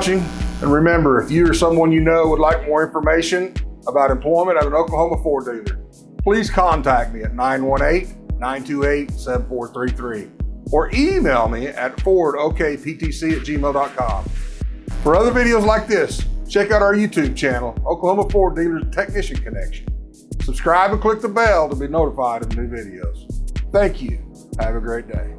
watching. And remember, if you or someone you know would like more information about employment at an Oklahoma Ford dealer, please contact me at 918-928-7433 or email me at fordokptc@gmail.com. For other videos like this, check out our YouTube channel, Oklahoma Ford Dealers Technician Connection. Subscribe and click the bell to be notified of new videos. Thank you. Have a great day.